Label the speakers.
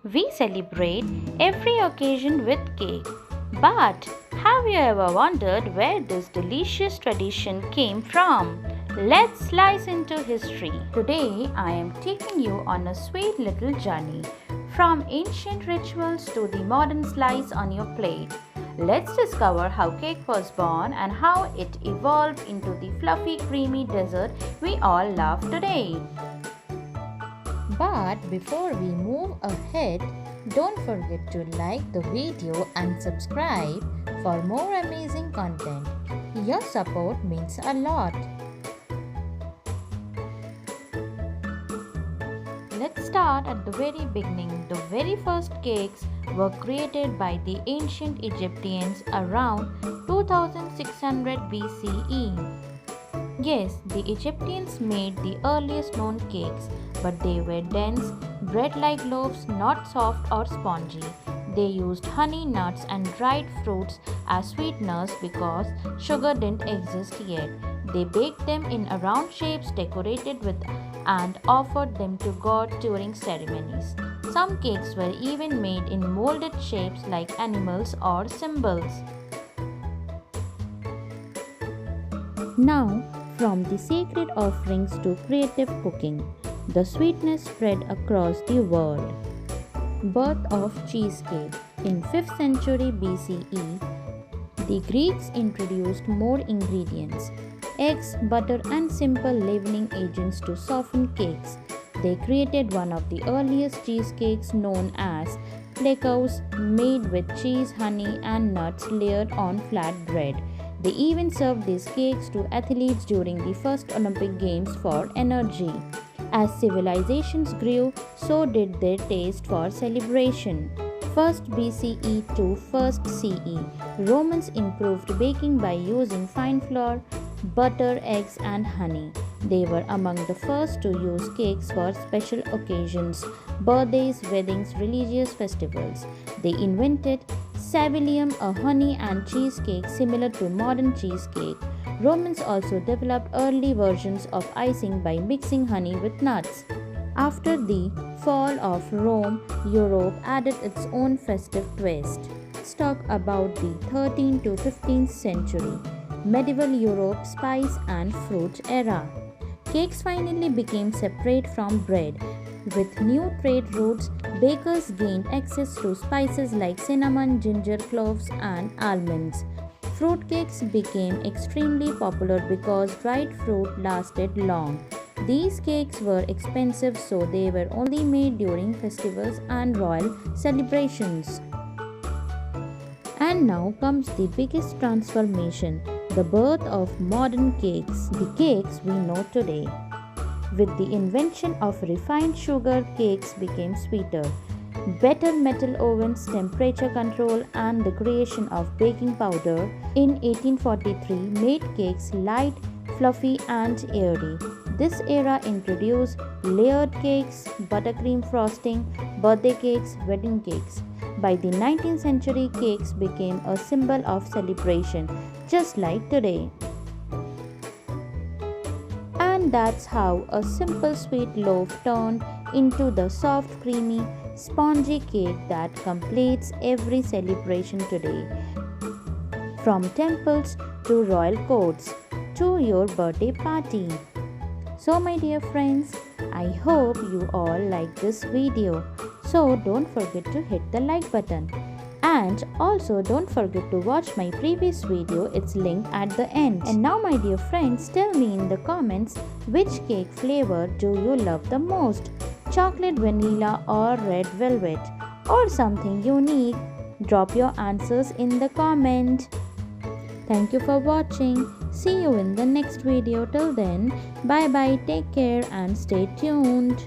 Speaker 1: We celebrate every occasion with cake. But have you ever wondered where this delicious tradition came from? Let's slice into history. Today, I am taking you on a sweet little journey from ancient rituals to the modern slice on your plate. Let's discover how cake was born and how it evolved into the fluffy, creamy dessert we all love today. But before we move ahead, don't forget to like the video and subscribe for more amazing content. Your support means a lot. Let's start at the very beginning. The very first cakes were created by the ancient Egyptians around 2600 BCE. Yes, the Egyptians made the earliest known cakes, but they were dense, bread-like loaves, not soft or spongy. They used honey, nuts, and dried fruits as sweeteners because sugar didn't exist yet. They baked them in round shapes decorated with and offered them to gods during ceremonies. Some cakes were even made in molded shapes like animals or symbols. Now, from the sacred offerings to creative cooking, the sweetness spread across the world. Birth of cheesecake. In 5th century BCE, the Greeks introduced more ingredients, eggs, butter, and simple leavening agents to soften cakes. They created one of the earliest cheesecakes known as Loaves, made with cheese, honey, and nuts layered on flat bread. They even served these cakes to athletes during the first Olympic Games for energy. As civilizations grew, so did their taste for celebration. 1st BCE to 1st CE, Romans improved baking by using fine flour, butter, eggs, and honey. They were among the first to use cakes for special occasions, birthdays, weddings, religious festivals. They invented Savilium, a honey and cheesecake similar to modern cheesecake. Romans also developed early versions of icing by mixing honey with nuts. After the fall of Rome, Europe added its own festive twist. Let's talk about the 13th to 15th century, medieval Europe spice and fruit era. Cakes finally became separate from bread. With new trade routes, bakers gained access to spices like cinnamon, ginger, cloves, and almonds. Fruitcakes became extremely popular because dried fruit lasted long. These cakes were expensive, so they were only made during festivals and royal celebrations. And now comes the biggest transformation, the birth of modern cakes, the cakes we know today. With the invention of refined sugar, cakes became sweeter. Better metal ovens, temperature control, and the creation of baking powder in 1843 made cakes light, fluffy, and airy. This era introduced layered cakes, buttercream frosting, birthday cakes, wedding cakes. By the 19th century, cakes became a symbol of celebration, just like today. And that's how a simple sweet loaf turned into the soft, creamy, spongy cake that completes every celebration today. From temples to royal courts to your birthday party. So my dear friends, I hope you all like this video. So don't forget to hit the like button. And also don't forget to watch my previous video, it's linked at the end. And now my dear friends, tell me in the comments which cake flavor do you love the most? Chocolate, vanilla or red velvet? Or something unique? Drop your answers in the comment. Thank you for watching. See you in the next video. Till then, bye bye, take care and stay tuned.